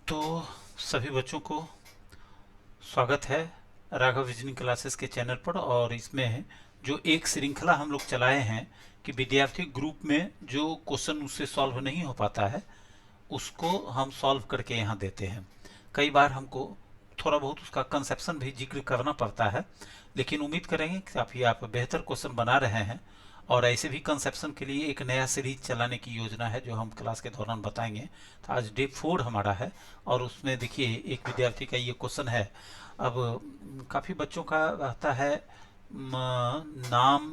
तो सभी बच्चों को स्वागत है राघव विजनिंग क्लासेस के चैनल पर। और इसमें जो एक श्रृंखला हम लोग चलाए हैं कि विद्यार्थी ग्रुप में जो क्वेश्चन उससे सॉल्व नहीं हो पाता है उसको हम सॉल्व करके यहाँ देते हैं। कई बार हमको थोड़ा बहुत उसका कंसेप्शन भी जिक्र करना पड़ता है, लेकिन उम्मीद करेंगे कि काफ़ी आप बेहतर क्वेश्चन बना रहे हैं। और ऐसे भी कंसेप्शन के लिए एक नया सीरीज चलाने की योजना है जो हम क्लास के दौरान बताएंगे। तो आज डे 4 हमारा है और उसमें देखिए एक विद्यार्थी का ये क्वेश्चन है। अब काफ़ी बच्चों का रहता है नाम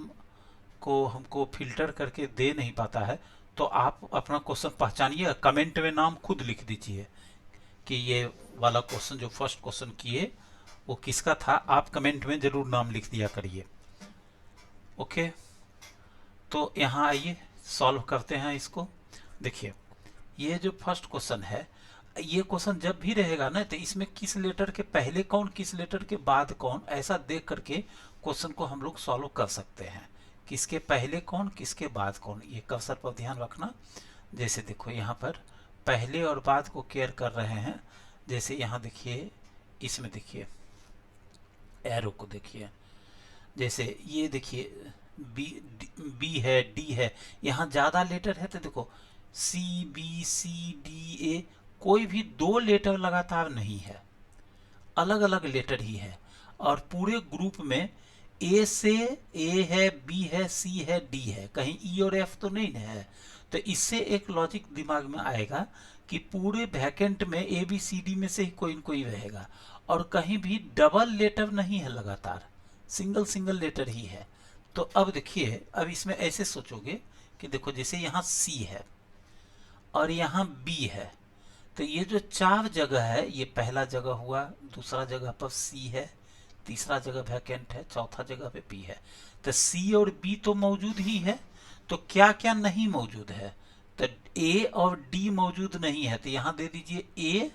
को हमको फिल्टर करके दे नहीं पाता है, तो आप अपना क्वेश्चन पहचानिए, कमेंट में नाम खुद लिख दीजिए कि ये वाला क्वेश्चन जो फर्स्ट क्वेश्चन किए वो किसका था। आप कमेंट में जरूर नाम लिख दिया करिए। ओके, तो यहाँ आइए सॉल्व करते हैं इसको। देखिए ये जो फर्स्ट क्वेश्चन है, ये क्वेश्चन जब भी रहेगा ना तो इसमें किस लेटर के पहले कौन किस लेटर के बाद कौन, ऐसा देख करके क्वेश्चन को हम लोग सॉल्व कर सकते हैं। किसके पहले कौन किसके बाद कौन, ये कर्सर पर ध्यान रखना। जैसे देखो यहाँ पर पहले और बाद को केयर कर रहे हैं। जैसे यहाँ देखिए, इसमें देखिए एरो को देखिए, जैसे ये देखिए बी बी है, डी है, यहाँ ज्यादा लेटर है तो देखो सी बी सी डी ए, कोई भी दो लेटर लगातार नहीं है, अलग अलग लेटर ही है। और पूरे ग्रुप में ए से ए है, बी है, सी है, डी है, कहीं ई और एफ तो नहीं है। तो इससे एक लॉजिक दिमाग में आएगा कि पूरे वैकेंट में ए बी सी डी में से ही कोई न कोई रहेगा। और कहीं भी डबल लेटर नहीं है, लगातार सिंगल सिंगल लेटर ही है। तो अब देखिए, अब इसमें ऐसे सोचोगे कि देखो जैसे यहाँ सी है और यहाँ बी है, तो ये जो चार जगह है ये पहला जगह हुआ, दूसरा जगह पर सी है, तीसरा जगह वैकेंट है, चौथा जगह पे बी है। तो सी और बी तो मौजूद ही है, तो क्या क्या नहीं मौजूद है, तो ए और डी मौजूद नहीं है, तो यहाँ दे दीजिए ए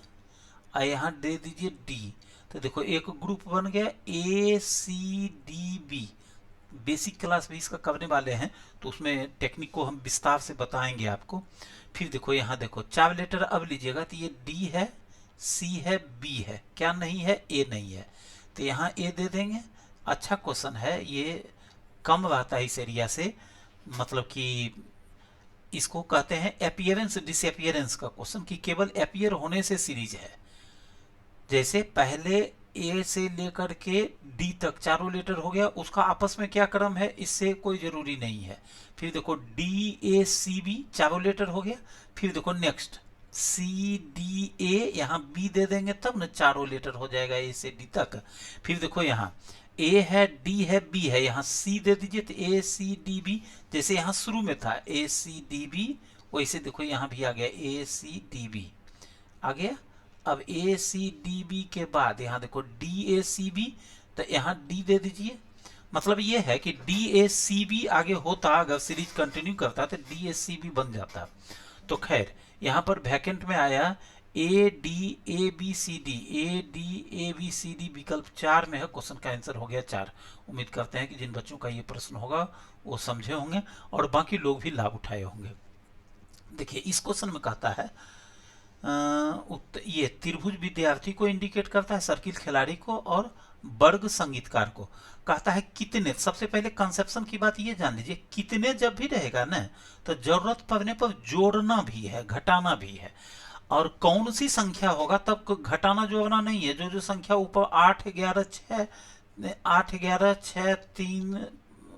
और यहाँ दे दीजिए डी। तो देखो एक ग्रुप बन गया A C D B. Basic class भी इसका करने वाले हैं तो उसमें टेक्निक को हम विस्तार से बताएंगे आपको। फिर देखो यहाँ देखो चार लेटर अब लीजिएगा, तो ये डी है, सी है, बी है, क्या नहीं है, ए नहीं है, तो यहाँ ए दे देंगे। अच्छा क्वेश्चन है ये, कम रहता है इस एरिया से, मतलब कि इसको कहते हैं एपियरेंस डिसअपियरेंस का क्वेश्चन, कि केवल एपियर होने से सीरीज है। जैसे पहले ए से लेकर के डी तक चारों लेटर हो गया, उसका आपस में क्या क्रम है इससे कोई जरूरी नहीं है। फिर देखो डी ए सी बी चारों लेटर हो गया। फिर देखो नेक्स्ट सी डी ए, यहाँ बी दे देंगे तब ना चारों लेटर हो जाएगा ए से डी तक। फिर देखो यहाँ ए है, डी है, बी है, यहाँ सी दे दीजिए तो ए सी डी बी। जैसे यहाँ शुरू में था ए सी डी बी, वैसे देखो यहाँ भी आ गया ए सी डी बी आ गया। अब ए सी डी बी के बाद यहाँ देखो डी ए सी बी, तो यहाँ डी दे दीजिए। मतलब ये है कि डी ए सी बी आगे होता, अगर सीरीज कंटिन्यू करता तो डी ए सी बी बन जाता। तो खैर यहाँ पर वैकेंट में आया A D A B C D, A D A B C D विकल्प 4 में है। क्वेश्चन का आंसर हो गया 4। उम्मीद करते हैं कि जिन बच्चों का ये प्रश्न होगा वो समझे होंगे और बाकी लोग भी लाभ उठाए होंगे। देखिए इस क्वेश्चन में कहता है ये त्रिभुज विद्यार्थी को इंडिकेट करता है, सर्किल खिलाड़ी को और वर्ग संगीतकार को। कहता है कितने, सबसे पहले कंसेप्शन की बात ये जान लीजिए, कितने जब भी रहेगा ना तो जरूरत पड़ने पर जोड़ना भी है, घटाना भी है। और कौन सी संख्या होगा तब घटाना जोड़ना नहीं है। जो जो संख्या ऊपर 8 11 6, 8 11 6 3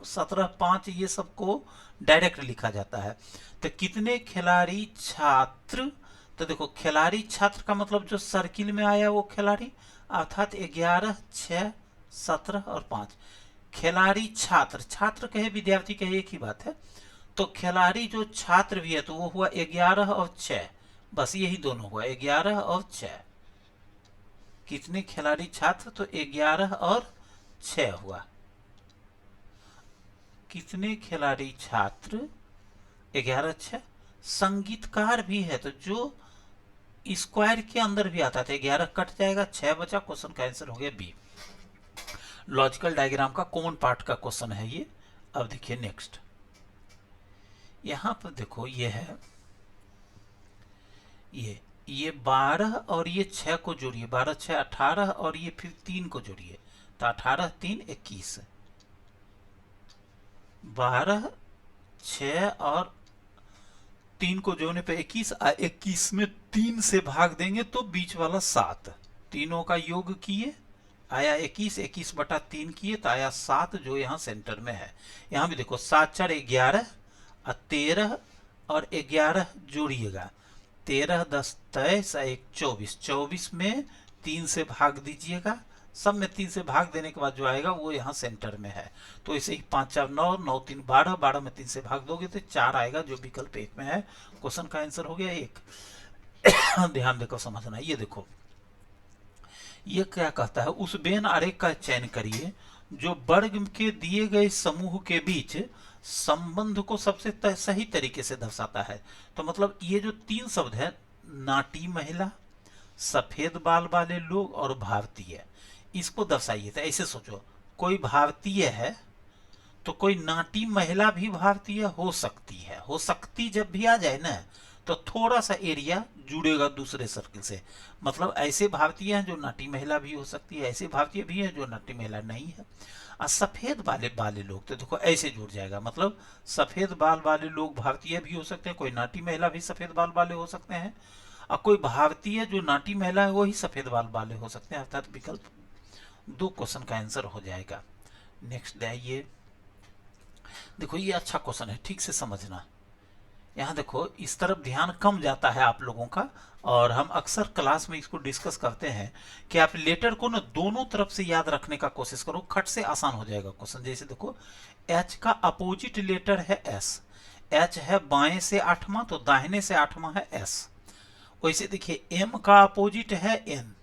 17 5, ये सबको डायरेक्ट लिखा जाता है। तो कितने खिलाड़ी छात्र, तो देखो खिलाड़ी छात्र का मतलब जो सर्किल में आया वो खिलाड़ी, अर्थात 11 6 17 और 5। खिलाड़ी छात्र, छात्र कहे विद्यार्थी कहे एक ही बात है। तो खिलाड़ी जो छात्र भी है तो वो हुआ 11 और 6, बस यही दोनों हुआ 11 और 6। कितने खिलाड़ी छात्र, तो 11 और 6 हुआ। कितने खिलाड़ी छात्र 11 6। संगीतकार भी है तो जो स्क्वायर के अंदर भी आता था, 11 कट जाएगा 6 बचा, क्वेश्चन का आंसर हो गया बी। लॉजिकल डायग्राम का कॉमन पार्ट का क्वेश्चन है ये। अब देखिए नेक्स्ट, यहां पर देखो ये है, ये ये 12 और ये 6 को जोड़िए, 12 6 18 और ये फिर 3 को जोड़िए, तो 18 3 21, 12 6 और 3 को जोड़ने पे 21, 21 में 3 से भाग देंगे तो बीच वाला 7, तीनों का योग किए आया 21, 21 बटा 3 किए तो आया 7, जो यहाँ सेंटर में है। यहाँ भी देखो 7 4 11 और 13 और 11 जोड़िएगा, 13 10 23 1 24, 24 में 3 से भाग दीजिएगा, सब में 3 से भाग देने के बाद जो आएगा वो यहाँ सेंटर में है। तो इसे ही 5 4 9, 9 3 12, 12 में 3 से भाग दोगे तो 4 आएगा, जो विकल्प 1 में है। क्वेश्चन का आंसर हो गया 1। ध्यान देकर समझना। ये देखो ये क्या कहता है, उस बेन आरेख का चयन करिए जो वर्ग के दिए गए समूह के बीच संबंध को सबसे सही तरीके से दर्शाता है। तो मतलब ये जो 3 शब्द है, नाटी महिला, सफेद बाल वाले लोग और भारतीय, इसको दर्शाइए। तो ऐसे सोचो, कोई भारतीय है तो कोई नाटी महिला भी भारतीय हो सकती है, हो सकती जब भी आ जाए ना तो थोड़ा सा एरिया जुड़ेगा दूसरे सर्किल से। मतलब ऐसे भारतीय हैं जो नाटी महिला भी हो सकती है, ऐसे भारतीय भी हैं जो नाटी महिला नहीं है। और सफेद वाले लोग, तो देखो ऐसे जुड़ जाएगा, मतलब सफेद बाल वाले लोग भारतीय भी हो सकते हैं, कोई नाटी महिला भी सफेद बाल वाले हो सकते हैं, और कोई भारतीय जो नाटी महिला है वही सफेद बाल वाले हो सकते हैं। अर्थात विकल्प 2 क्वेश्चन का आंसर हो जाएगा। नेक्स्ट आइए, देखो ये अच्छा क्वेश्चन है, ठीक से समझना। यहाँ देखो इस तरफ ध्यान कम जाता है आप लोगों का, और हम अक्सर क्लास में इसको डिस्कस करते हैं कि आप लेटर को ना दोनों तरफ से याद रखने का कोशिश करो, खट से आसान हो जाएगा क्वेश्चन। जैसे देखो एच का अपोजिट लेटर है एस, एच है बाएं से 8वां तो दाहिने से 8वां है एस। वैसे देखिए एम का अपोजिट है एन,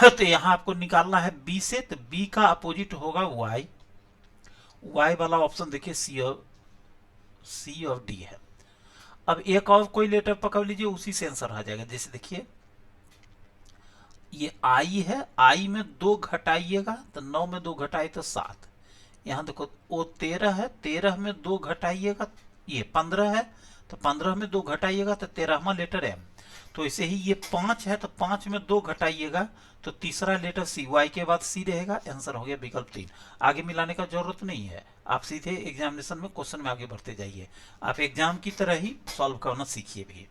तो यहाँ आपको निकालना है बी से, तो बी का अपोजिट होगा वाई, वाई वाला ऑप्शन देखिए सी ऑफ डी है। अब एक और कोई लेटर पकड़ लीजिए, उसी से आंसर आ जाएगा। जैसे देखिए ये आई है, आई में 2 घटाइएगा तो 9 में 2 घटाए तो 7। यहाँ देखो वो 13 है, 13 में 2 घटाइएगा, ये 15 है तो 15 में 2 घटाइएगा तो 13वां लेटर एम। तो ऐसे ही ये 5 है तो 5 में 2 घटाइएगा तो तीसरा लेटर सी, वाई के बाद सी रहेगा। आंसर हो गया विकल्प 3। आगे मिलाने का जरूरत नहीं है, आप सीधे एग्जामिनेशन में क्वेश्चन में आगे बढ़ते जाइए, आप एग्जाम की तरह ही सॉल्व करना सीखिए भी।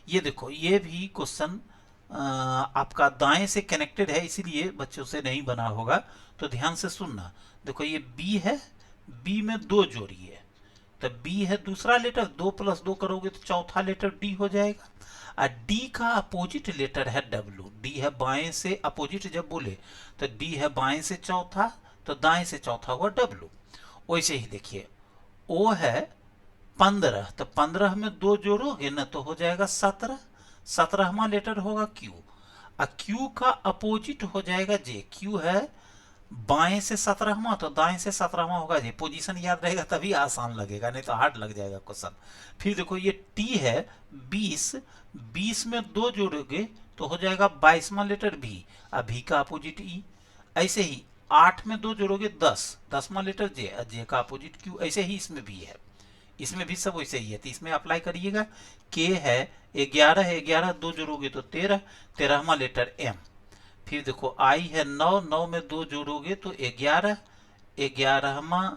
ये देखो ये भी क्वेश्चन आपका दाएं से कनेक्टेड है, इसीलिए बच्चों से नहीं बना होगा, तो ध्यान से सुनना। देखो ये बी है, बी में 2 जोड़िए, तो बी है दूसरा लेटर, 2 + 2 करोगे तो चौथा लेटर डी हो जाएगा। और डी का अपोजिट लेटर है डब्ल्यू, डी है बाएं से अपोजिट जब बोले तो डी है बाएं से चौथा, तो दाएं से चौथा हुआ डब्ल्यू। वैसे ही देखिए ओ है 15, तो 15 में 2 जोड़ोगे ना तो हो जाएगा 17, 17वां लेटर होगा क्यू, और क्यू का अपोजिट हो जाएगा जे, क्यू है बाएं से 17वां तो दाएं से 17वां होगा जी। पोजीशन याद रहेगा तभी आसान लगेगा, नहीं तो हार्ड लग जाएगा क्वेश्चन। फिर देखो ये टी है 20, 20 में 2 जोड़ोगे तो हो जाएगा 22वां लेटर भी, और भी का अपोजिट ई। ऐसे ही 8 में 2 जोड़ोगे 10, 10वां लेटर जे, जे का अपोजिट क्यू। ऐसे ही इसमें भी है, इसमें भी सब वैसे ही है, तो इसमें अप्लाई करिएगा। के है 11 है, 11 2 जोड़ोगे तो 13, 13वां लेटर एम। फिर देखो आई है 9, 9 में 2 जोड़ोगे तो 11, 11वां,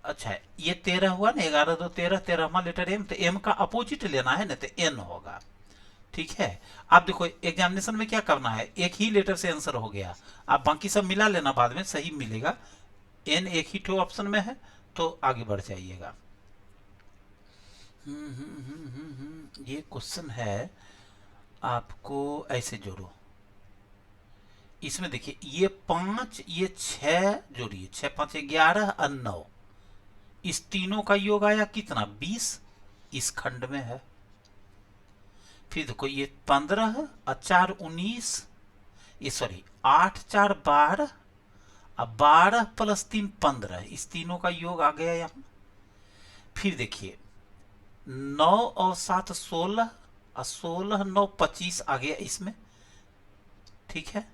अच्छा ये 13 हुआ ना, 11 2 13, 13वां लेटर एम, तो एम का अपोजिट लेना है ना तो एन होगा। ठीक है, आप देखो एग्जामिनेशन में क्या करना है, एक ही लेटर से आंसर हो गया, आप बाकी सब मिला लेना, बाद में सही मिलेगा। एन एक ही ठो ऑप्शन में है तो आगे बढ़ जाइएगा। ये क्वेश्चन है आपको ऐसे जोड़ो, इसमें देखिए ये 5 ये 6 जोड़िए, 6 5 11 और 9, इस तीनों का योग आया कितना 20, इस खंड में है। फिर देखो ये 15 और 4 19, ये सॉरी 8 4 12 और 12 + 3 15, इस तीनों का योग आ गया यहाँ। फिर देखिए 9 और 7 16 और 16 9 25 आ गया इसमें। ठीक है,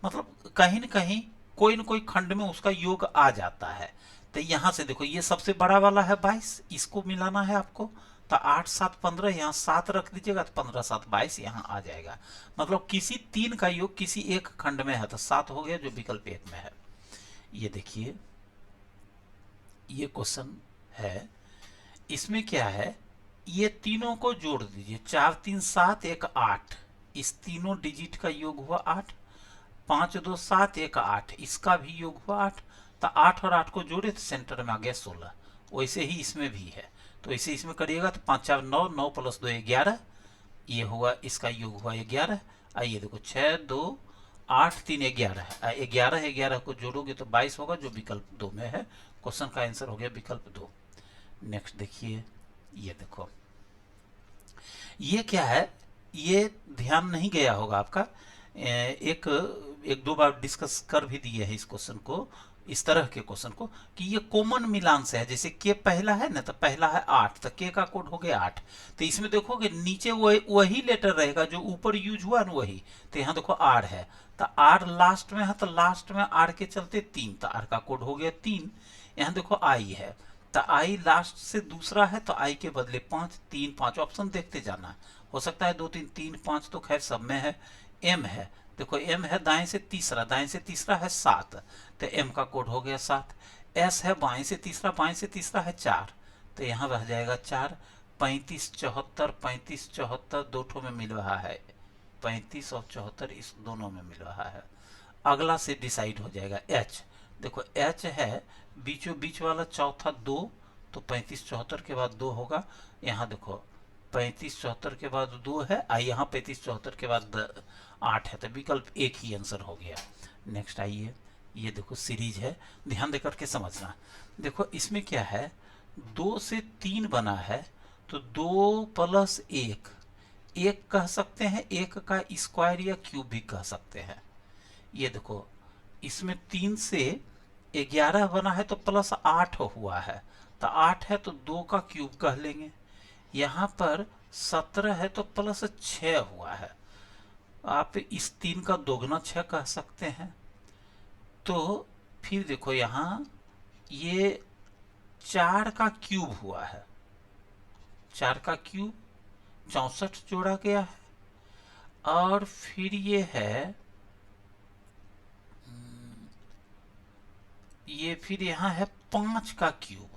मतलब कहीं न कहीं कोई न कोई खंड में उसका योग आ जाता है। तो यहां से देखो ये सबसे बड़ा वाला है 22, इसको मिलाना है आपको, तो 8 7 15, यहाँ 7 रख दीजिएगा तो 15 7 22 यहाँ आ जाएगा। मतलब किसी तीन का योग किसी एक खंड में है तो 7 हो गया जो विकल्प 1 में है। ये देखिए ये क्वेश्चन है, इसमें क्या है, ये तीनों को जोड़ दीजिए, 4 3 7 1 8, इस तीनों डिजिट का योग हुआ 8, 5 2 7 1 8, इसका भी योग हुआ 8, तो 8 और 8 को जोड़े तो सेंटर में आ गया 16। वैसे ही इसमें भी है, तो इसे इसमें करिएगा तो 5 4 9, 9 + 2 11, ये हुआ इसका योग हुआ 11। आइए देखो 6 2 8 3 11 है, 11 11 को जोड़ोगे तो 22 होगा जो विकल्प 2 में है। क्वेश्चन का आंसर हो गया विकल्प 2। नेक्स्ट देखिए, ये देखो ये क्या है, ये ध्यान नहीं गया होगा आपका, एक एक दो बार डिस्कस कर भी दिए है इस क्वेश्चन को, इस तरह के क्वेश्चन को, कि ये कॉमन मिलान से है। जैसे के पहला है ना, तो पहला है 8, तो के का कोड हो गया 8, तो इसमें देखोगे नीचे वही लेटर रहेगा जो ऊपर यूज हुआ ना वही, तो यहाँ देखो आर है, तो आर लास्ट में है, तो लास्ट में आर के चलते 3, तो आर का कोड हो गया 3। यहाँ देखो आई है, तो आई लास्ट से दूसरा है, तो आई के बदले 5, 3 5 ऑप्शन देखते जाना, हो सकता है 2 3 3 5 तो खैर सब में है। एम है, देखो एम है दाएं से तीसरा, दाएं से तीसरा है 7, तो एम का कोड हो गया 7। एस है बाएं से तीसरा, बाएं से तीसरा है 4, तो यहाँ रह जाएगा 4। 35 74, 35 74 दो ठो में मिल रहा है, 35 और 74 इस दोनों में मिल रहा है। अगला से डिसाइड हो जाएगा एच, देखो एच है बीचों बीच वाला चौथा 2, तो 35 74 के बाद 2 होगा। यहाँ देखो 35 74 के बाद 2 है, यहाँ 35 74 के बाद 8 है, तो विकल्प 1 ही आंसर हो गया। नेक्स्ट आइए, ये देखो सीरीज है, ध्यान देकर के समझना। देखो इसमें क्या है, 2 से 3 बना है, तो 2 + 1, 1 कह सकते हैं, 1 का स्क्वायर या क्यूब भी कह सकते हैं। ये देखो इसमें 3 से 11 बना है तो +8 हुआ है, तो 8 है तो 2 का क्यूब कह लेंगे। यहाँ पर 17 है तो +6 हुआ है, आप इस 3 का दोगुना 6 कह सकते हैं। तो फिर देखो यहाँ ये 4 का क्यूब हुआ है, 4 का क्यूब 64 जोड़ा गया है। और फिर ये है, ये फिर यहाँ है 5 का क्यूब,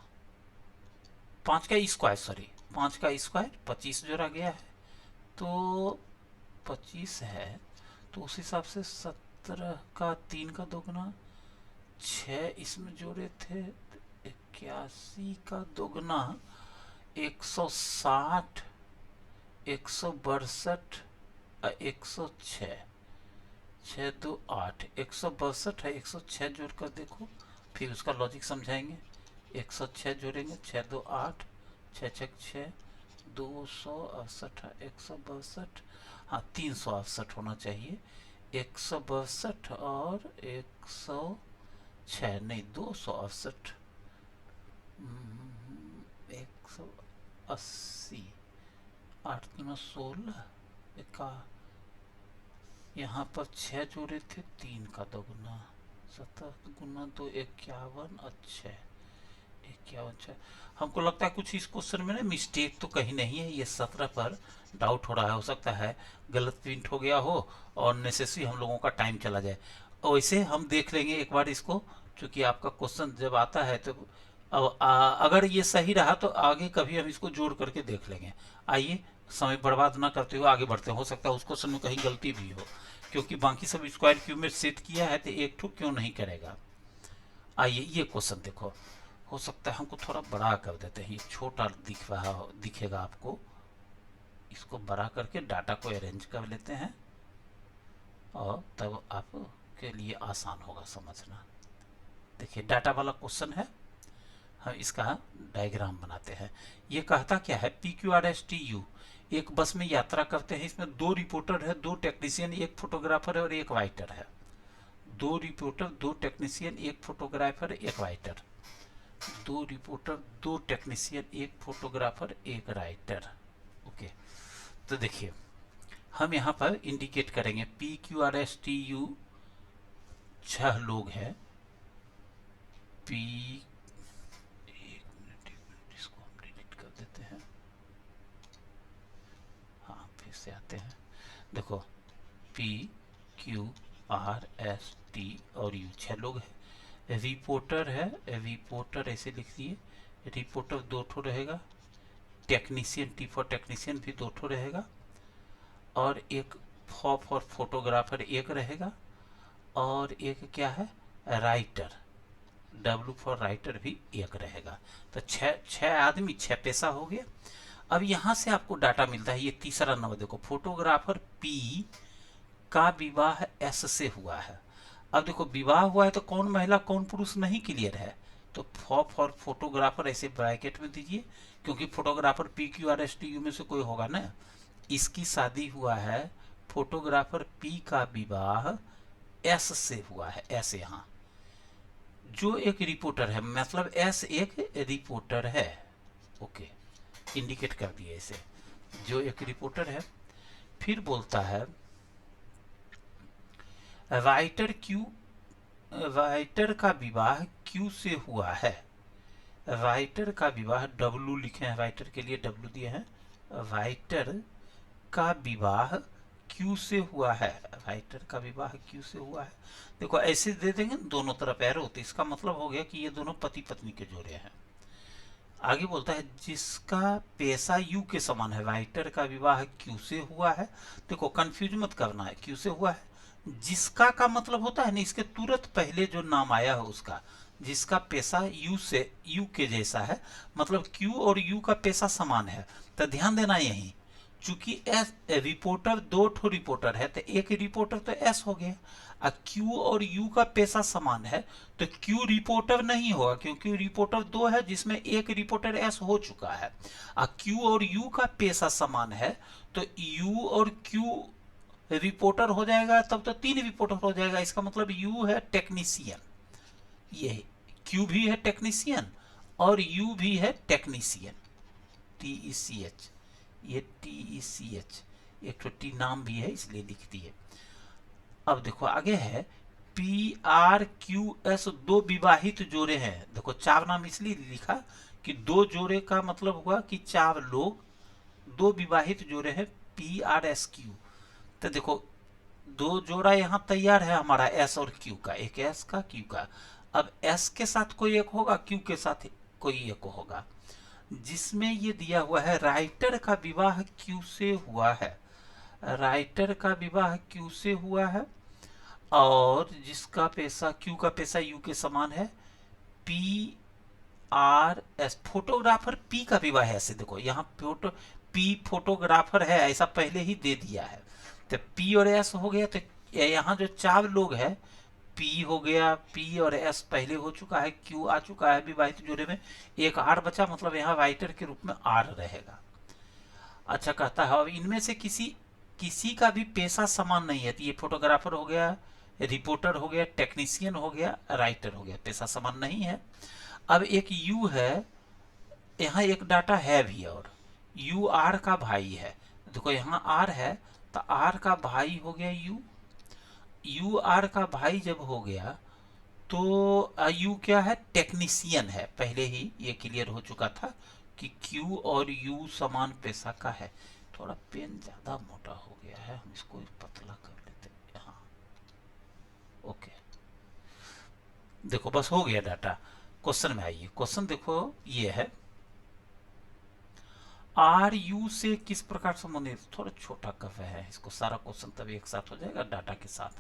5 का स्क्वायर, सॉरी 5 का स्क्वायर 25 जोड़ा गया है, तो 25 है, तो उस हिसाब से 17 का 3 का दोगुना 6 इसमें जोड़े थे, 81 का दोगुना 160, 162 और 106, 6 2 8, 162 है, 106 जोड़ कर देखो, फिर उसका लॉजिक समझाएंगे। 106 जोड़ेंगे, 6 2 8, 6 6 6, 268, 162, हाँ 368 होना चाहिए, 162 और 106 नहीं 268, 180, 8 × 16 का, यहाँ पर 6 जोड़े थे, 3 का दोगुना 17 × 2 51, अच्छा 51। हमको लगता है कुछ इस क्वेश्चन में ना मिस्टेक तो कहीं नहीं है, ये 17 पर डाउट हो रहा है, हो सकता है गलत प्रिंट हो गया हो और नेसेसरी हम लोगों का टाइम चला जाए। वैसे हम देख लेंगे एक बार इसको, क्योंकि आपका क्वेश्चन जब आता है तो अगर ये सही रहा तो आगे कभी हम इसको जोड़ करके देख लेंगे। आइए समय बर्बाद ना करते हुए आगे बढ़ते हैं, हो सकता है उस क्वेश्चन में कहीं गलती भी हो, क्योंकि बाकी सब स्क्वायर क्यूब में सेट किया है तो एक ठो क्यों नहीं करेगा। आइए ये क्वेश्चन देखो, हो सकता है हमको थोड़ा बड़ा कर देते हैं, ये छोटा दिखेगा आपको, इसको बड़ा करके डाटा को अरेंज कर लेते हैं और तब आपके लिए आसान होगा समझना। देखिए डाटा वाला क्वेश्चन है, हम इसका डायग्राम बनाते हैं। ये कहता क्या है, PQRSTU एक बस में यात्रा करते हैं, इसमें 2 रिपोर्टर है, 2 टेक्नीशियन, 1 फोटोग्राफर है और 1 राइटर है। 2 reporter, 2 technician, 1 photographer, 1 writer. 2 reporter, 2 technician, 1 photographer, 1 writer. Okay, तो देखिए हम यहाँ पर इंडिकेट करेंगे PQRSTU 6 लोग हैं, एक मिनट इसको हम डिलीट कर देते हैं। से आते हैं। देखो PQRST और U 6 लोग हैं। रिपोर्टर है, रिपोर्टर ऐसे लिख दिए, रिपोर्टर 2 ठो रहेगा, टेक्नीशियन T फॉर टेक्नीशियन भी 2 ठो रहेगा, और एक फॉर फोटोग्राफर एक रहेगा, और एक क्या है राइटर, W फॉर राइटर भी एक रहेगा। तो छह आदमी 6 पेशा हो गया। अब यहां से आपको डाटा मिलता है। ये तीसरा नंबर देखो, फोटोग्राफर P का विवाह S से हुआ है। अब देखो विवाह हुआ है तो कौन महिला कौन पुरुष नहीं क्लियर है, तो फॉर फोटोग्राफर ऐसे ब्रैकेट में दीजिए, क्योंकि फोटोग्राफर PQRSTU में से कोई होगा ना। इसकी शादी हुआ है, फोटोग्राफर P का विवाह S से हुआ है, S यहाँ जो एक रिपोर्टर है, मतलब S एक रिपोर्टर है। ओके, इंडिकेट कर दिए इसे, जो एक रिपोर्टर है। फिर बोलता है राइटर का विवाह Q से हुआ है। राइटर का विवाह, W लिखे हैं, राइटर के लिए W दिए हैं। राइटर का विवाह Q से हुआ है, राइटर का विवाह Q से हुआ है। देखो ऐसे दे देंगे दोनों तरफ एरो, तो इसका मतलब हो गया कि ये दोनों पति पत्नी के जोड़े हैं। आगे बोलता है जिसका पेशा यू के समान है, राइटर का विवाह Q से हुआ है। देखो कंफ्यूज मत करना है, Q से हुआ है। जिसका का मतलब होता है ना, इसके तुरंत पहले जो नाम आया है उसका, जिसका पेशा यू के जैसा है, मतलब Q और U का पेशा समान है। तो ध्यान देना यही, चूंकि एस रिपोर्टर 2 ठो रिपोर्टर है, तो एक रिपोर्टर तो एस हो गया। Q और U का पेशा समान है, तो Q रिपोर्टर नहीं होगा, क्योंकि रिपोर्टर 2 है जिसमें एक रिपोर्टर एस हो चुका है। Q और U का पेशा समान है, तो U और Q रिपोर्टर हो जाएगा, तब तो 3 रिपोर्टर हो जाएगा। इसका मतलब U है टेक्नीशियन, ये Q भी है टेक्नीशियन और U भी है टेक्नीशियन, TECH, ये TECH एक तो टी नाम भी है इसलिए लिख दिए। अब देखो आगे है PRQS, 2 विवाहित जोड़े हैं। देखो 4 नाम इसलिए लिखा कि 2 जोड़े का मतलब हुआ कि 4 लोग, 2 विवाहित जोड़े हैं PRSQ। तो देखो 2 जोड़ा यहाँ तैयार है हमारा S और Q का, एक S का Q का। अब S के साथ कोई एक होगा, Q के साथ कोई एक होगा, जिसमें ये दिया हुआ है राइटर का विवाह Q से हुआ है। राइटर का विवाह Q से हुआ है, और जिसका पेशा Q का पेशा U के समान है। PRS फोटोग्राफर P का विवाह है। ऐसे देखो यहाँ P फोटोग्राफर है ऐसा पहले ही दे दिया है, तो P और S हो गया। तो यहाँ जो 4 लोग है, P हो गया, P और S पहले हो चुका है, Q आ चुका है विवाहित जोड़े में, एक R बचा, मतलब यहाँ राइटर के रूप में R रहेगा। अच्छा कहता है अब इनमें से किसी का भी पेशा समान नहीं है, तो ये फोटोग्राफर हो गया, रिपोर्टर हो गया, टेक्नीशियन हो गया, राइटर हो गया, पेशा समान नहीं है। अब एक यू है, यहाँ एक डाटा है भी, और यू आर का भाई है। देखो यहाँ आर है, तो आर का भाई हो गया यू, यू आर का भाई जब हो गया तो यू क्या है टेक्नीशियन है, पहले ही ये क्लियर हो चुका था कि क्यू और यू समान पेशा का है। थोड़ा पेन ज्यादा मोटा हो गया है, हम इसको पतला कर लेते हैं यहाँ। ओके, देखो बस हो गया डाटा। क्वेश्चन में आइए, क्वेश्चन देखो ये है, आर यू से किस प्रकार संबंधित, थोड़ा छोटा कर रहे हैं इसको, सारा क्वेश्चन तब एक साथ हो जाएगा डाटा के साथ।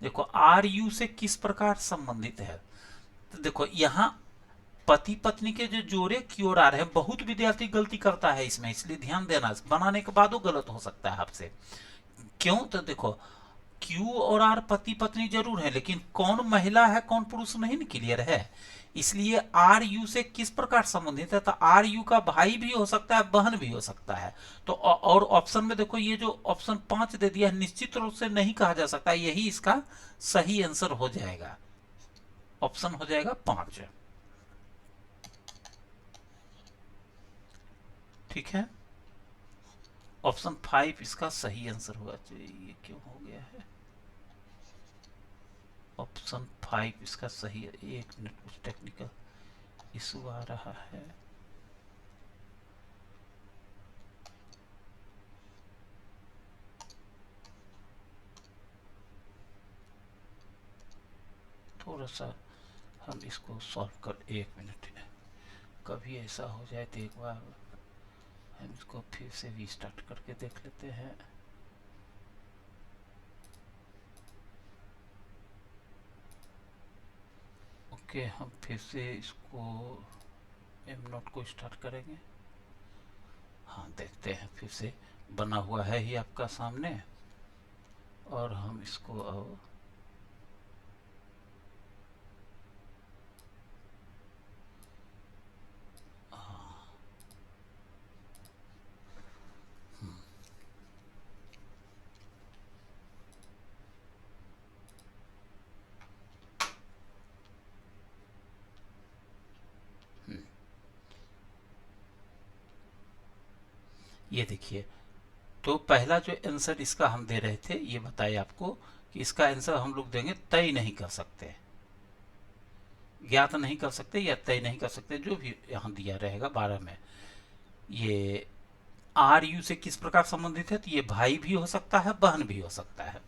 देखो आर यू से किस प्रकार संबंधित है, तो देखो यहाँ पति पत्नी के जो जोड़े की ओर आ रहे हैं, बहुत विद्यार्थी गलती करता है इसमें, इसलिए ध्यान देना, बनाने के बाद गलत हो सकता है आपसे। क्यों, तो देखो क्यू और आर पति पत्नी जरूर है, लेकिन कौन महिला है कौन पुरुष नहीं क्लियर है, इसलिए आर यू से किस प्रकार संबंधित है, तो आर यू का भाई भी हो सकता है, बहन भी हो सकता है। तो और ऑप्शन में देखो ये जो ऑप्शन 5 दे दिया है, निश्चित रूप से नहीं कहा जा सकता, यही इसका सही आंसर हो जाएगा, ऑप्शन हो जाएगा 5। ठीक है, ऑप्शन 5 इसका सही आंसर होगा चाहिए। ये क्यों हो गया है, ऑप्शन 5 इसका सही है। एक मिनट, कुछ टेक्निकल इशू आ रहा है। सा हम इसको सॉल्व कर, 1 मिनट, कभी ऐसा हो जाए तो एक बार हम इसको फिर से भी स्टार्ट करके देख लेते हैं। ओके, हम फिर से इसको एम नोट को स्टार्ट करेंगे। हाँ, देखते हैं फिर से बना हुआ है ही आपका सामने, और हम इसको अब ये देखिए। तो पहला जो आंसर इसका हम दे रहे थे, ये बताए आपको कि इसका आंसर हम लोग देंगे तय नहीं कर सकते, ज्ञात नहीं कर सकते या तय नहीं कर सकते, जो भी यहाँ दिया रहेगा 12 में। ये आर यू से किस प्रकार संबंधित है, तो ये भाई भी हो सकता है, बहन भी हो सकता है।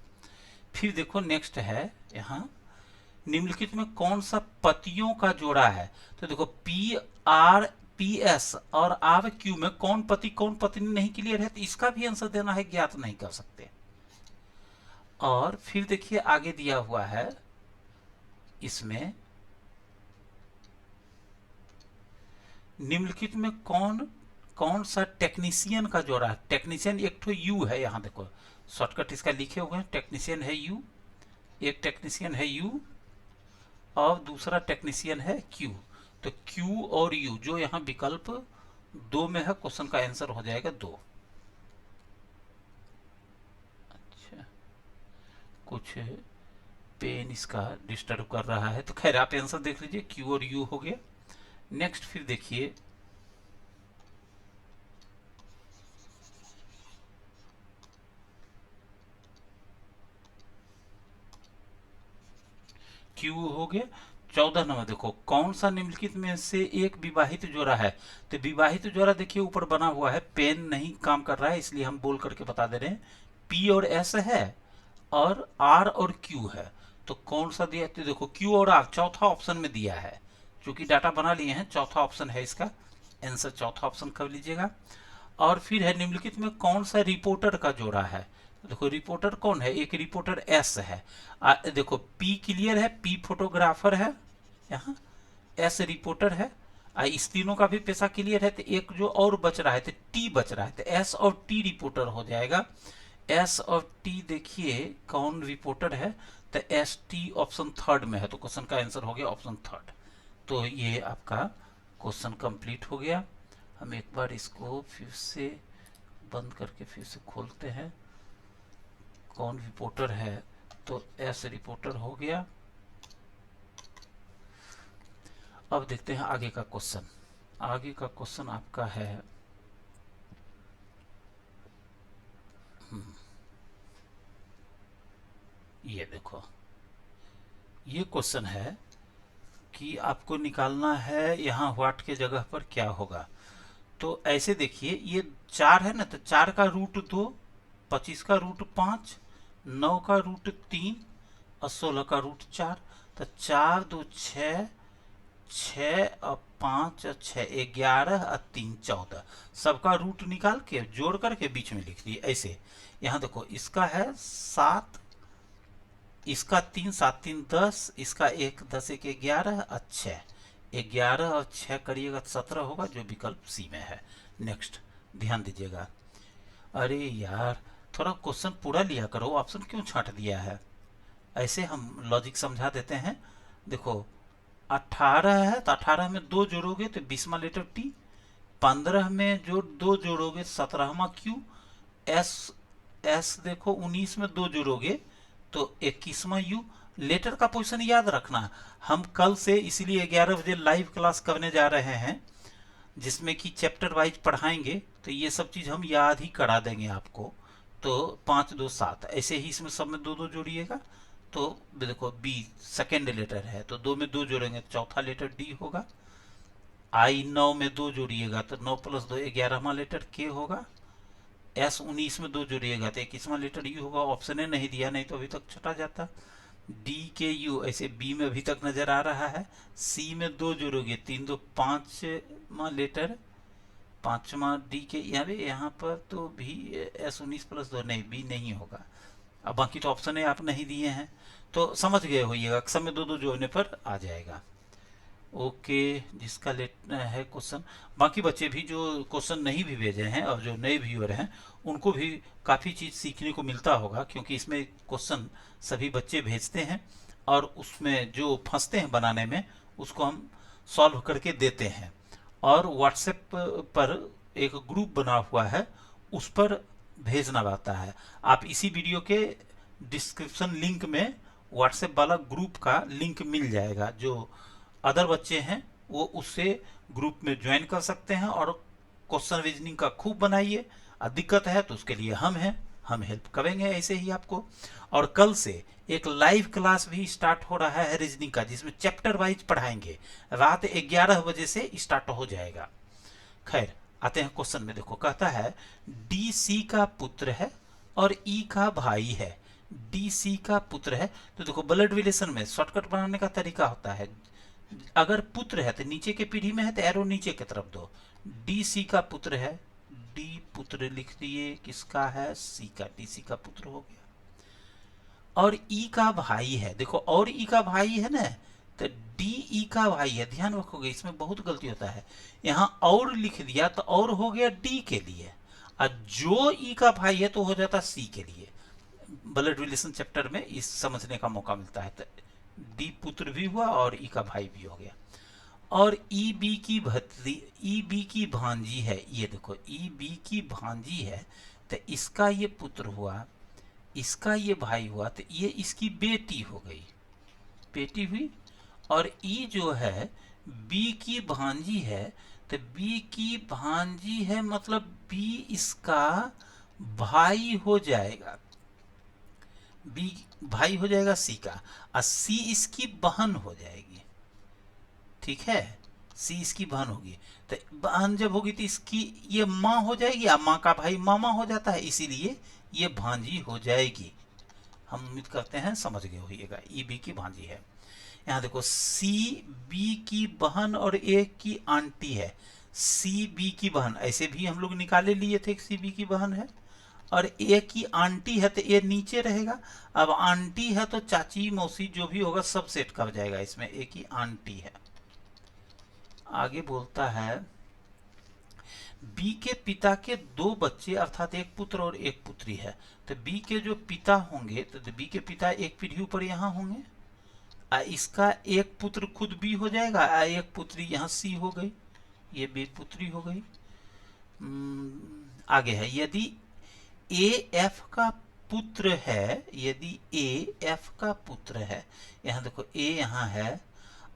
फिर देखो नेक्स्ट है यहाँ, निम्नलिखित में कौन सा पतियों का जोड़ा है। तो देखो पी आर पी एस और आर क्यू में कौन पति कौन पत्नी नहीं क्लियर है, तो इसका भी आंसर देना है, ज्ञात नहीं कर सकते। और फिर देखिए आगे दिया हुआ है इसमें, निम्नलिखित में कौन कौन सा टेक्नीशियन का जोड़ा है। टेक्नीशियन एक तो यू है, यहाँ देखो शॉर्टकट इसका लिखे हुए हैं, टेक्नीशियन है यू, एक टेक्नीशियन है यू और दूसरा टेक्नीशियन है क्यू। तो क्यू और यू जो यहाँ विकल्प 2 में है, क्वेश्चन का आंसर हो जाएगा 2। अच्छा, कुछ पेन इसका डिस्टर्ब कर रहा है, तो खैर आप आंसर देख लीजिए, क्यू और यू हो गया। नेक्स्ट फिर देखिए, क्यू हो गया। 14 नंबर देखो, कौन सा निम्नलिखित में से एक विवाहित जोड़ा है। तो विवाहित जोड़ा देखिए ऊपर बना हुआ है, पेन नहीं काम कर रहा है इसलिए हम बोल करके बता दे रहे हैं, पी और एस है और आर और क्यू है। तो कौन सा दिया, तो देखो क्यू और आर चौथा ऑप्शन में दिया है, क्योंकि डाटा बना लिए हैं, चौथा ऑप्शन है इसका आंसर, चौथा ऑप्शन कर लीजिएगा। और फिर है निम्नलिखित में कौन सा रिपोर्टर का जोड़ा है। देखो रिपोर्टर कौन है, एक रिपोर्टर एस है। देखो पी क्लियर है, पी फोटोग्राफर है, यहाँ एस रिपोर्टर है। इस तीनों का भी पेशा क्लियर है, तो एक जो और बच रहा है तो टी बच रहा है, तो एस और टी रिपोर्टर हो जाएगा। एस और टी देखिए कौन रिपोर्टर है, तो एस टी ऑप्शन थर्ड में है, तो क्वेश्चन का आंसर हो गया ऑप्शन थर्ड। तो ये आपका क्वेश्चन कंप्लीट हो गया। हम एक बार इसको फिर से बंद करके फिर से खोलते हैं, कौन रिपोर्टर है, तो एस रिपोर्टर हो गया। अब देखते हैं आगे का क्वेश्चन। आगे का क्वेश्चन आपका है ये देखो, ये क्वेश्चन है कि आपको निकालना है यहाँ व्हाट के जगह पर क्या होगा। तो ऐसे देखिए, ये 4 है ना, तो 4 का रूट 2, 25 का रूट 5, 9 का रूट 3 और 16 का रूट 4। तो 4 2 6, 6 और 5 और 6 11 और 3 14, सबका रूट निकाल के जोड़ करके बीच में लिख दिए ऐसे। यहाँ देखो इसका है 7, इसका 3 7 3 10, इसका 1 10 1 11 और 6, 11 और 6 करिएगा तो 17 होगा, जो विकल्प सी में है। नेक्स्ट ध्यान दीजिएगा। अरे यार, थोड़ा क्वेश्चन पूरा लिया करो, ऑप्शन क्यों छांट दिया है। ऐसे हम लॉजिक समझा देते हैं। देखो 18 है, तो 18 में 2 जोड़ोगे तो 20वां लेटर टी, 15 में जो 2 जोड़ोगे 17वां क्यू, एस एस देखो 19 में 2 जोड़ोगे तो 21वां यू। लेटर का पोजीशन याद रखना, हम कल से इसलिए 11 बजे लाइव क्लास करने जा रहे हैं, जिसमें कि चैप्टर वाइज पढ़ाएंगे, तो ये सब चीज हम याद ही करा देंगे आपको। तो 5 2 7 ऐसे ही इसमें सब में 2 2 जोड़िएगा। तो देखो बी सेकेंड लेटर है, तो 2 में 2 जोड़ेंगे तो चौथा लेटर डी होगा। आई 9 में 2 जोड़िएगा तो 9 + 2 11वां लेटर के होगा। एस 19 में 2 जोड़िएगा तो 21वां लेटर यू होगा। ऑप्शन ए नहीं दिया, नहीं तो अभी तक छटा जाता। डी के यू, ऐसे बी में अभी तक नजर आ रहा है। सी में 2 जोड़ोगे, 3 2 5वां लेटर, 5वां डी के, यहाँ पर तो भी S19+2 नहीं, बी नहीं होगा। अब बाकी तो ऑप्शन है आप नहीं दिए हैं, तो समझ गए होइएगा, अक्सर में 2 2 जोड़ने पर आ जाएगा। ओके, जिसका लेट है क्वेश्चन, बाकी बच्चे भी जो क्वेश्चन नहीं भी भेजे हैं और जो नए व्यूअर हैं उनको भी काफ़ी चीज़ सीखने को मिलता होगा, क्योंकि इसमें क्वेश्चन सभी बच्चे भेजते हैं और उसमें जो फंसते हैं बनाने में उसको हम सॉल्व करके देते हैं। और व्हाट्सएप पर एक ग्रुप बना हुआ है, उस पर भेजना रहता है। आप इसी वीडियो के डिस्क्रिप्शन लिंक में व्हाट्सएप वाला ग्रुप का लिंक मिल जाएगा, जो अदर बच्चे हैं वो उससे ग्रुप में ज्वाइन कर सकते हैं और क्वेश्चन रीजनिंग का खूब बनाइए। दिक्कत है तो उसके लिए हम हैं, हम हेल्प करेंगे ऐसे ही आपको। और कल से एक लाइव क्लास भी स्टार्ट हो रहा है रीजनिंग का, जिसमें चैप्टर वाइज पढ़ाएंगे, रात 11 बजे से स्टार्ट हो जाएगा। खैर, आते हैं क्वेश्चन में। देखो, कहता है डी सी का पुत्र है और ई का भाई है। डी सी का पुत्र है, तो देखो ब्लड रिलेशन में शॉर्टकट बनाने का तरीका होता है, अगर पुत्र है तो नीचे के पीढ़ी में है तो एरो नीचे की तरफ दो। डी सी का पुत्र है, डी पुत्र लिख दिए, किसका है, सी का, डी सी का पुत्र हो गया। और ई का भाई है, देखो और ई का भाई है ना, तो डी ई का भाई है। ध्यान रखोगे, इसमें बहुत गलती होता है, यहाँ और लिख दिया तो और हो गया डी के लिए, और जो ई का भाई है तो हो जाता सी के लिए। ब्लड रिलेशन चैप्टर में इस समझने का मौका मिलता है। तो डी पुत्र भी हुआ और ई का भाई भी हो गया। और ई बी की भतरी, ई बी की भांजी है, ये देखो ई बी की भांजी है, तो इसका ये पुत्र हुआ, इसका ये भाई हुआ, तो ये इसकी बेटी हो गई, बेटी हुई। और ई जो है बी की भांजी है, तो बी की भांजी है, मतलब बी इसका भाई हो जाएगा, बी भाई हो जाएगा सी का, और सी इसकी बहन हो जाएगी। ठीक है, सी इसकी बहन होगी, तो बहन जब होगी तो इसकी ये माँ हो जाएगी, और माँ का भाई मामा हो जाता है, इसीलिए ये भांजी हो जाएगी। हम उम्मीद करते हैं समझ गए होइएगा, ई बी की भांजी है। यहाँ देखो सी बी की बहन और ए की आंटी है, सी बी की बहन, ऐसे भी हम लोग निकाले लिए थे, सी बी की बहन है, और ए की आंटी है तो ए नीचे रहेगा। अब आंटी है तो चाची मौसी जो भी होगा सब सेट कर जाएगा इसमें, ए की आंटी है। आगे बोलता है बी के पिता के 2 बच्चे अर्थात एक पुत्र और एक पुत्री है। तो बी के जो पिता होंगे, तो बी के पिता एक पीढ़ी ऊपर यहाँ होंगे, इसका एक पुत्र खुद बी हो जाएगा, एक पुत्री यहाँ सी हो गई, ये बी पुत्री हो गई। आगे है, यदि ए एफ का पुत्र है, यदि ए एफ का पुत्र है, यहाँ देखो ए यहाँ है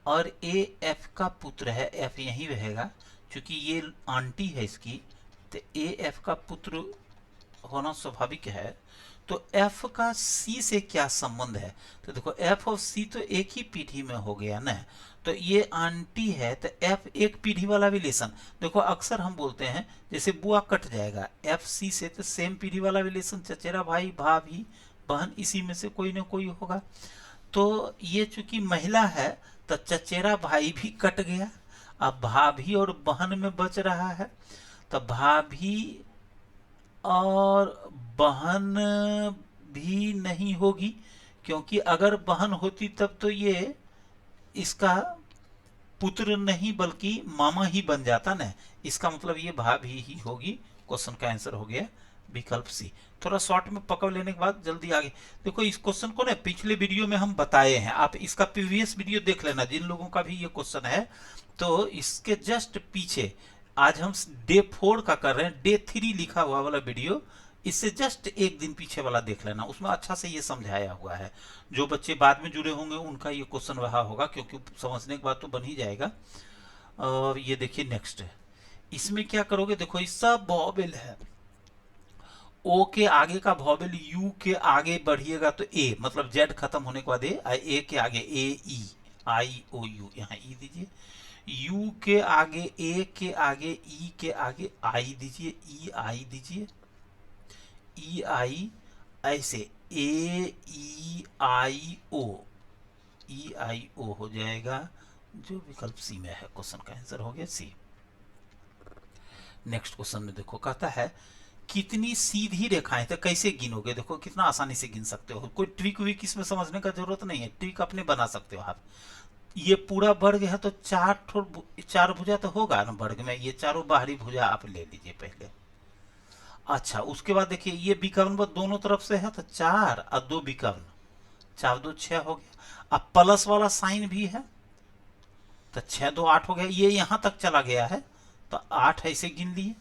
और ए एफ का पुत्र है, एफ यहीं रहेगा, क्योंकि ये आंटी है इसकी, तो ए एफ का पुत्र होना स्वाभाविक है। तो एफ का सी से क्या संबंध है, तो देखो एफ और सी तो एक ही पीढ़ी में हो गया ना, तो ये आंटी है तो एफ एक पीढ़ी वाला रिलेशन। देखो अक्सर हम बोलते हैं जैसे बुआ कट जाएगा, एफ सी से तो सेम पीढ़ी वाला रिलेशन, चचेरा भाई भाभी बहन, इसी में से कोई ना कोई होगा। तो ये चूंकि महिला है तो चचेरा भाई भी कट गया, अब भाभी और बहन में बच रहा है, तो भाभी और बहन भी नहीं होगी, क्योंकि अगर बहन होती तब तो ये इसका पुत्र नहीं बल्कि मामा ही बन जाता ना, इसका मतलब ये भाभी ही होगी। क्वेश्चन का आंसर हो गया विकल्प सी। थोड़ा शॉर्ट में पकड़ लेने के बाद जल्दी आगे देखो, इस क्वेश्चन को ना पिछले वीडियो में हम बताए हैं, आप इसका प्रीवियस वीडियो देख लेना जिन लोगों का भी ये क्वेश्चन है। तो इसके जस्ट पीछे आज हम डे 4 का कर रहे हैं, डे 3 लिखा हुआ वाला वीडियो, इससे जस्ट एक दिन पीछे वाला देख लेना, उसमें अच्छा से ये समझाया हुआ है। जो बच्चे बाद में जुड़े होंगे उनका ये क्वेश्चन रहा होगा, क्योंकि समझने के बाद तो बन ही जाएगा। और ये देखिए नेक्स्ट है, इसमें क्या करोगे, देखो ये सब वॉवेल है, ओ के आगे का वॉवेल यू के आगे बढ़िएगा तो ए, मतलब जेड खत्म होने के बाद ए के आगे ए ई आई ओ यू, यहाँ ई दीजिए, यू के आगे ए के आगे ई के आगे आई दीजिए, ई आई दीजिए, ई आई, ऐसे E-I-O हो जाएगा, जो विकल्प सी में है। क्वेश्चन का आंसर हो गया सी। नेक्स्ट क्वेश्चन में देखो, कहता है कितनी सीधी रेखाएं, तो कैसे गिनोगे? देखो कितना आसानी से गिन सकते हो, कोई ट्रिक विक इसमें समझने का जरूरत नहीं है, ट्रिक अपने बना सकते हो आप। ये पूरा वर्ग है तो चार भुजा तो होगा ना वर्ग में, ये चारों बाहरी भुजा आप ले लीजिए पहले। अच्छा, उसके बाद देखिए ये विकर्ण दोनों तरफ से है तो 4 और 2 विकर्ण, 4 2 6 हो गया। अब प्लस वाला साइन भी है तो 6 2 8 हो गया, ये यहां तक चला गया है तो 8 ऐसे गिन लिए।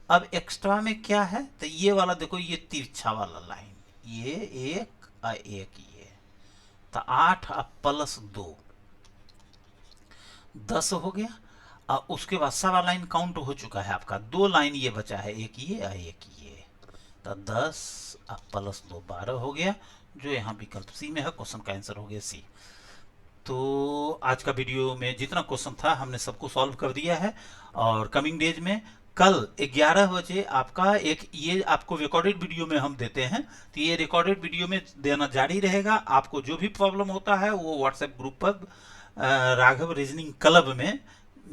अब एक्स्ट्रा में क्या है, तो ये वाला देखो, ये तिरछा वाला लाइन, ये एक और एक, ये तो 8 अब प्लस 2 10 हो गया। और उसके बाद सारा लाइन काउंट हो चुका है आपका, 2 लाइन ये बचा है, एक ये और एक ये, तो 10 अब प्लस 2 12 हो गया, जो यहाँ विकल्प सी में है। क्वेश्चन का आंसर हो गया सी। तो आज का वीडियो में जितना क्वेश्चन था हमने सबको सॉल्व कर दिया है, और कमिंग डेज में कल 11 बजे आपका एक ये आपको रिकॉर्डेड वीडियो में हम देते हैं, तो ये रिकॉर्डेड वीडियो में देना जारी रहेगा। आपको जो भी प्रॉब्लम होता है वो व्हाट्सएप ग्रुप पर राघव रीजनिंग क्लब में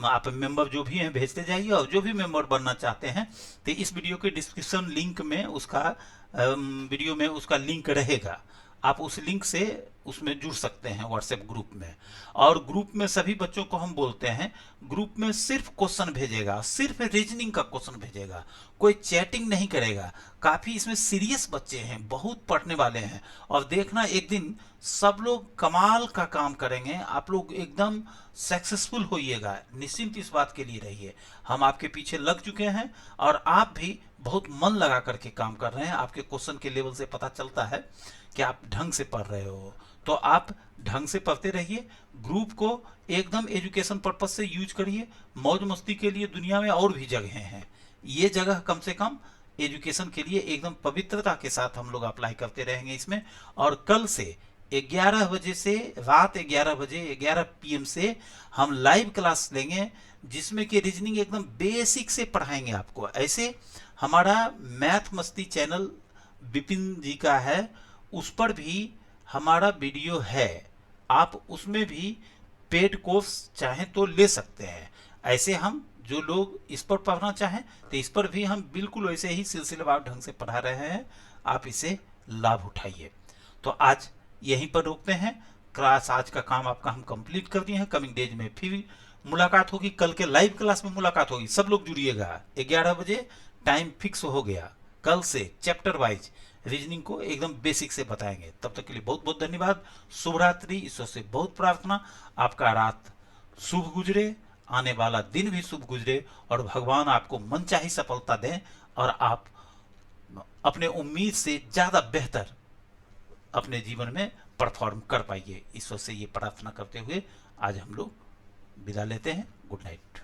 आप मेंबर जो भी हैं भेजते जाइए, और जो भी मेंबर बनना चाहते हैं तो इस वीडियो के डिस्क्रिप्शन लिंक में उसका वीडियो में उसका लिंक रहेगा, आप उस लिंक से उसमें जुड़ सकते हैं व्हाट्सएप ग्रुप में। और ग्रुप में सभी बच्चों को हम बोलते हैं, ग्रुप में सिर्फ क्वेश्चन भेजेगा, सिर्फ रीजनिंग का क्वेश्चन भेजेगा, कोई चैटिंग नहीं करेगा। काफी इसमें सीरियस बच्चे हैं, बहुत पढ़ने वाले हैं, और देखना एक दिन सब लोग कमाल का काम करेंगे, आप लोग एकदम सक्सेसफुल होइएगा, निश्चिंत इस बात के लिए रहिए। हम आपके पीछे लग चुके हैं और आप भी बहुत मन लगा करके काम कर रहे हैं। आपके क्वेश्चन के लेवल से पता चलता है कि आप ढंग से पढ़ रहे हो, तो आप ढंग से पढ़ते रहिए। ग्रुप को एकदम एजुकेशन पर्पज से यूज करिए, मौज मस्ती के लिए दुनिया में और भी जगह हैं, ये जगह कम से कम एजुकेशन के लिए एकदम पवित्रता के साथ हम लोग अप्लाई करते रहेंगे इसमें। और कल से 11 बजे से रात 11 बजे 11 PM से हम लाइव क्लास लेंगे, जिसमें कि रीजनिंग एकदम बेसिक से पढ़ाएंगे आपको। ऐसे हमारा मैथ मस्ती चैनल विपिन जी का है, उस पर भी हमारा वीडियो है, आप उसमें भी पेड कोर्स चाहें तो ले सकते हैं। ऐसे हम जो लोग इस पर पढ़ना चाहें तो इस पर भी हम बिल्कुल वैसे ही सिलसिलेवार ढंग से पढ़ा रहे हैं, आप इसे लाभ उठाइए। तो आज यहीं पर रोकते हैं, क्लास आज का काम आपका हम कंप्लीट कर दिए हैं। कमिंग डेज में फिर मुलाकात होगी, कल के लाइव क्लास में मुलाकात होगी, सब लोग जुड़िएगा। 11 बजे टाइम फिक्स हो गया, कल से चैप्टर वाइज रीजनिंग को एकदम बेसिक से बताएंगे। तब तक के लिए बहुत बहुत धन्यवाद, शुभ रात्रि, ईश्वर से बहुत प्रार्थना आपका रात शुभ गुजरे, आने वाला दिन भी शुभ गुजरे, और भगवान आपको मनचाही सफलता दें और आप अपने उम्मीद से ज्यादा बेहतर अपने जीवन में परफॉर्म कर पाइए। ईश्वर से ये प्रार्थना करते हुए आज हम लोग विदा लेते हैं। Good night.